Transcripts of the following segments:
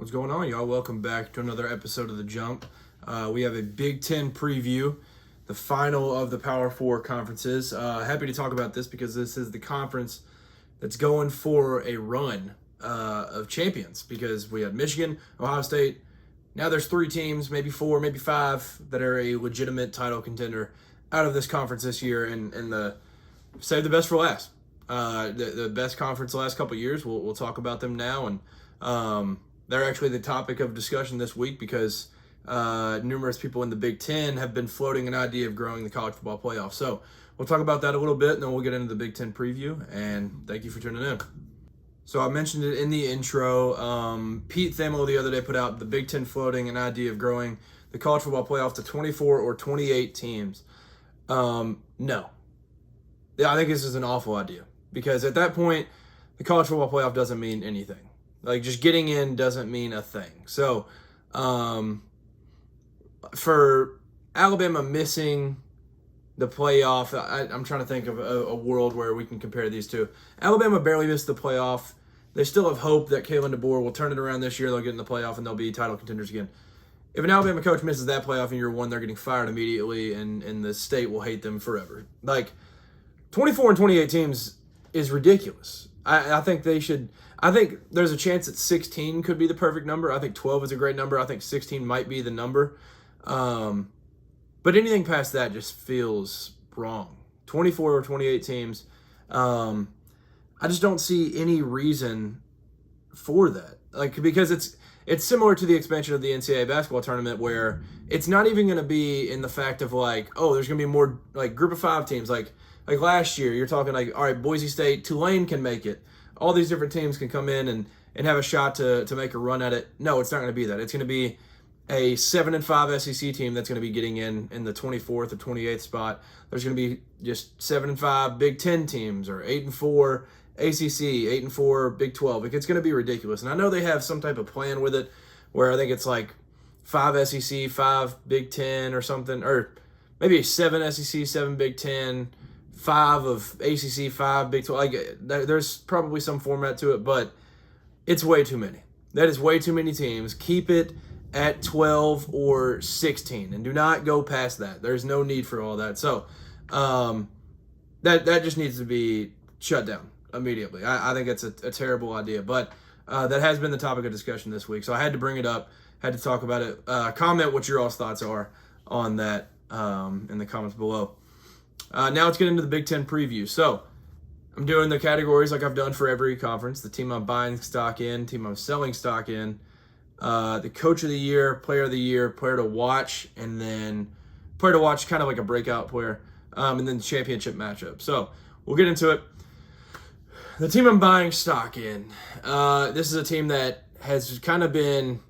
What's going on, y'all? Welcome back to another episode of The Jump. We have a Big Ten preview, the final of the Power Four conferences. Happy to talk about this because this is the conference that's going for a run of champions, because we had Michigan, Ohio State. Now there's 3 teams, maybe 4, maybe 5, that are a legitimate title contender out of this conference this year, and save the best for last. The best conference the last couple of years. We'll talk about them now, and they're actually the topic of discussion this week because numerous people in the Big Ten have been floating an idea of growing the college football playoff. So we'll talk about that a little bit, and then we'll get into the Big Ten preview, and thank you for tuning in. So I mentioned it in the intro. Pete Thamel the other day put out the Big Ten floating an idea of growing the college football playoff to 24 or 28 teams. No. Yeah, I think this is an awful idea, because at that point, the college football playoff doesn't mean anything. Like, just getting in doesn't mean a thing. So, for Alabama missing the playoff, I'm trying to think of a world where we can compare these two. Alabama barely missed the playoff. They still have hope that Kalen DeBoer will turn it around this year. They'll get in the playoff and they'll be title contenders again. If an Alabama coach misses that playoff in year 1, they're getting fired immediately, and the state will hate them forever. Like, 24 and 28 teams is ridiculous. I think they should. I think there's a chance that 16 could be the perfect number. I think 12 is a great number. I think 16 might be the number. But anything past that just feels wrong. 24 or 28 teams. I just don't see any reason for that. Like, because it's similar to the expansion of the NCAA basketball tournament, where it's not even going to be in the fact of like, oh, there's going to be more like group of 5 teams. Like last year, you're talking like, all right, Boise State, Tulane can make it. All these different teams can come in and have a shot to make a run at it. No, it's not going to be that. It's going to be a 7-5 SEC team that's going to be getting in the 24th or 28th spot. There's going to be just 7-5 Big Ten teams, or 8-4 ACC, 8-4 Big 12. Like, it's going to be ridiculous. And I know they have some type of plan with it, where I think it's like 5 SEC, 5 Big Ten or something, or maybe 7 SEC, 7 Big Ten, 5 of ACC, 5 Big 12. Like, there's probably some format to it, but it's way too many. That is way too many teams. Keep it at 12 or 16, and do not go past that. There's no need for all that. So that just needs to be shut down immediately. I think it's a terrible idea, but that has been the topic of discussion this week, so I had to bring it up, had to talk about it. Comment what your all's thoughts are on that in the comments below. Now let's get into the Big Ten preview. So I'm doing the categories like I've done for every conference: the team I'm buying stock in, team I'm selling stock in, the coach of the year, player to watch, and then player to watch kind of like a breakout player, and then the championship matchup. So we'll get into it. The team I'm buying stock in, this is a team that has kind of been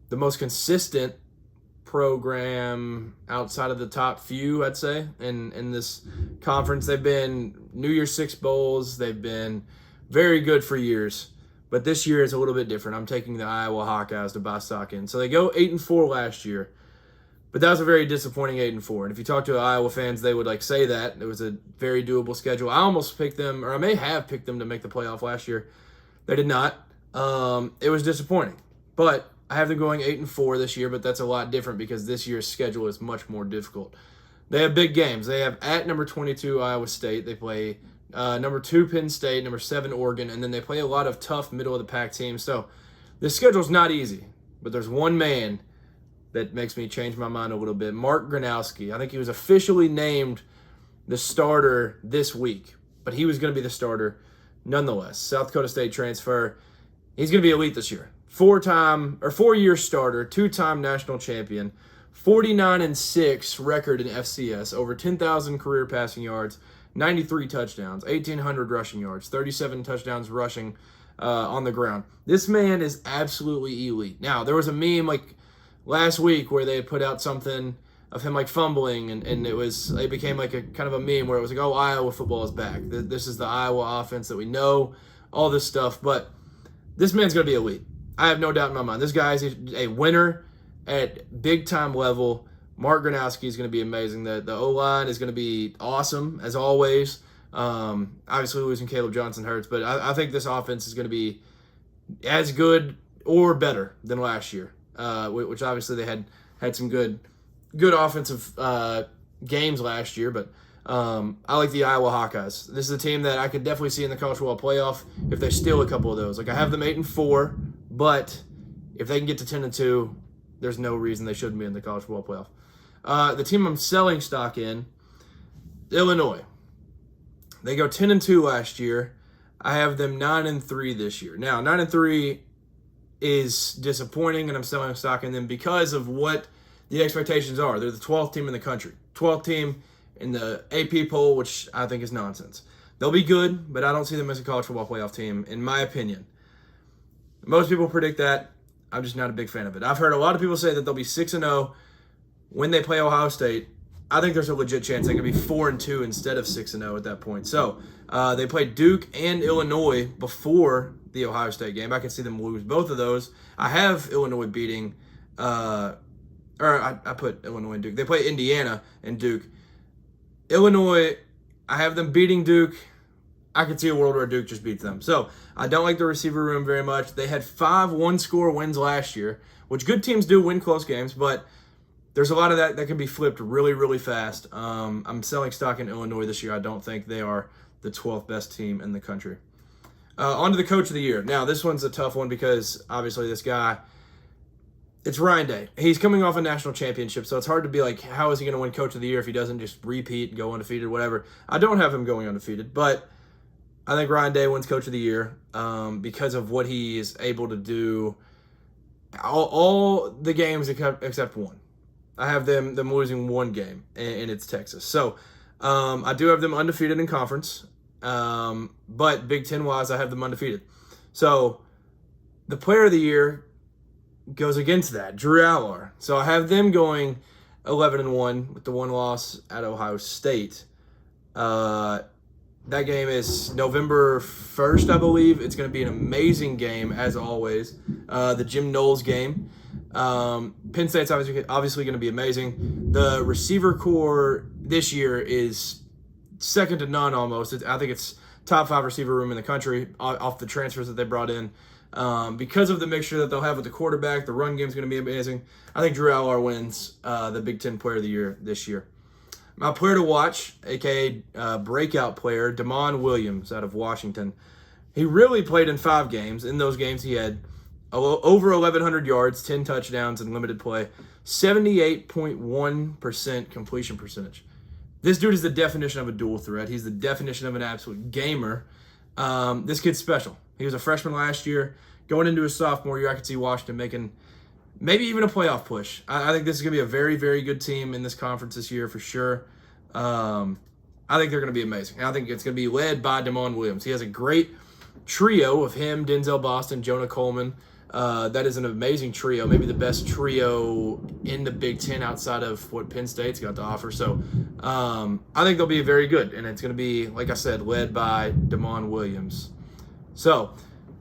the most consistent program outside of the top few, I'd say, in this conference. They've been New Year's Six bowls. They've been very good for years, but this year is a little bit different. I'm taking the Iowa Hawkeyes to buy stock in. So they go 8-4 last year, but that was a very disappointing 8-4. And if you talk to Iowa fans, they would like say that it was a very doable schedule. I almost picked them, or I may have picked them to make the playoff last year. They did not. It was disappointing, but I have them going 8-4 this year, but that's a lot different because this year's schedule is much more difficult. They have big games. They have at number 22 Iowa State. They play number 2 Penn State, number 7 Oregon, and then they play a lot of tough middle-of-the-pack teams. So this schedule's not easy, but there's one man that makes me change my mind a little bit. Mark Gronowski. I think he was officially named the starter this week, but he was going to be the starter nonetheless. South Dakota State transfer. He's going to be elite this year. 4-year starter, 2-time national champion, 49-6 record in FCS, over 10,000 career passing yards, 93 touchdowns, 1,800 rushing yards, 37 touchdowns rushing on the ground. This man is absolutely elite. Now, there was a meme like last week where they put out something of him like fumbling, and it became like a kind of a meme where it was like, oh, Iowa football is back. This is the Iowa offense that we know, all this stuff, but this man's going to be elite. I have no doubt in my mind. This guy is a winner at big-time level. Mark Gronowski is going to be amazing. The O-line is going to be awesome, as always. Obviously, losing Caleb Johnson hurts, but I think this offense is going to be as good or better than last year, which obviously they had some good offensive games last year, but I like the Iowa Hawkeyes. This is a team that I could definitely see in the college football playoff if they steal a couple of those. Like, I have them 8-4, but if they can get to 10-2, there's no reason they shouldn't be in the college football playoff. The team I'm selling stock in, Illinois. They go 10-2 last year. I have them 9-3 this year. Now, 9-3 is disappointing, and I'm selling stock in them because of what the expectations are. They're the 12th team in the country. 12th team in the AP poll, which I think is nonsense. They'll be good, but I don't see them as a college football playoff team, in my opinion. Most people predict that. I'm just not a big fan of it. I've heard a lot of people say that they'll be 6-0 when they play Ohio State. I think there's a legit chance they could be 4-2 instead of 6-0 at that point. So they played Duke and Illinois before the Ohio State game. I can see them lose both of those. I have Illinois beating, I put Illinois and Duke. They play Indiana and Duke. Illinois, I have them beating Duke. I could see a world where Duke just beats them. So I don't like the receiver room very much. They had 5 one-score wins last year, which good teams do win close games, but there's a lot of that can be flipped really, really fast. I'm selling stock in Illinois this year. I don't think they are the 12th best team in the country. On to the coach of the year. Now, this one's a tough one because obviously this guy, it's Ryan Day. He's coming off a national championship, so it's hard to be like, how is he going to win coach of the year if he doesn't just repeat and go undefeated, whatever. I don't have him going undefeated, but I think Ryan Day wins coach of the year because of what he is able to do all the games except one. I have them losing one game, and it's Texas. So I do have them undefeated in conference, but Big Ten-wise, I have them undefeated. So the player of the year goes against that, Drew Allar. So I have them going 11-1 with the one loss at Ohio State. That game is November 1st, I believe. It's going to be an amazing game, as always. The Jim Knowles game. Penn State's obviously going to be amazing. The receiver core this year is second to none almost. I think it's top 5 receiver room in the country off the transfers that they brought in. Because of the mixture that they'll have with the quarterback, the run game's going to be amazing. I think Drew Allar wins the Big Ten Player of the Year this year. My player to watch, a.k.a. breakout player, Damon Williams out of Washington. He really played in 5 games. In those games, he had over 1,100 yards, 10 touchdowns, and limited play. 78.1% completion percentage. This dude is the definition of a dual threat. He's the definition of an absolute gamer. This kid's special. He was a freshman last year. Going into his sophomore year, I could see Washington making maybe even a playoff push. I think this is going to be a very, very good team in this conference this year for sure. I think they're going to be amazing. I think it's going to be led by Damon Williams. He has a great trio of him, Denzel Boston, Jonah Coleman. That is an amazing trio, maybe the best trio in the Big Ten outside of what Penn State's got to offer. So I think they'll be very good, and it's going to be, like I said, led by Damon Williams. So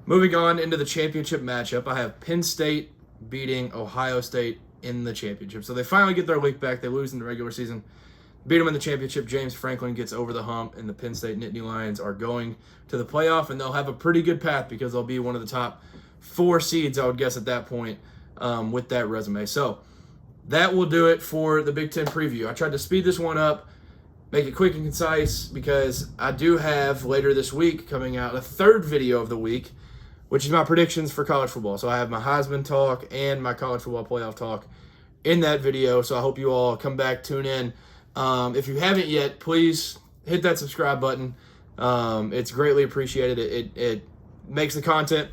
moving on into the championship matchup, I have Penn State beating Ohio State in the championship. So they finally get their league back. They lose in the regular season. Beat them in the championship. James Franklin gets over the hump, and the Penn State Nittany Lions are going to the playoff, and they'll have a pretty good path because they'll be one of the top 4 seeds, I would guess, at that point with that resume. So that will do it for the Big Ten preview. I tried to speed this one up, make it quick and concise, because I do have later this week coming out a 3rd video of the week, which is my predictions for college football. So I have my Heisman talk and my college football playoff talk in that video. So I hope you all come back, tune in. If you haven't yet, please hit that subscribe button. It's greatly appreciated. It makes the content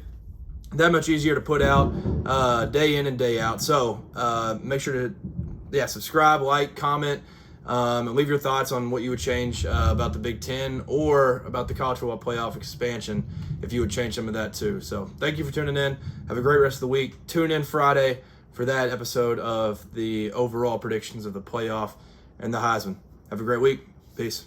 that much easier to put out day in and day out. So make sure to subscribe, like, comment, and leave your thoughts on what you would change about the Big Ten or about the college football playoff expansion, if you would change some of that too. So thank you for tuning in. Have a great rest of the week. Tune in Friday for that episode of the overall predictions of the playoff and the Heisman. Have a great week. Peace.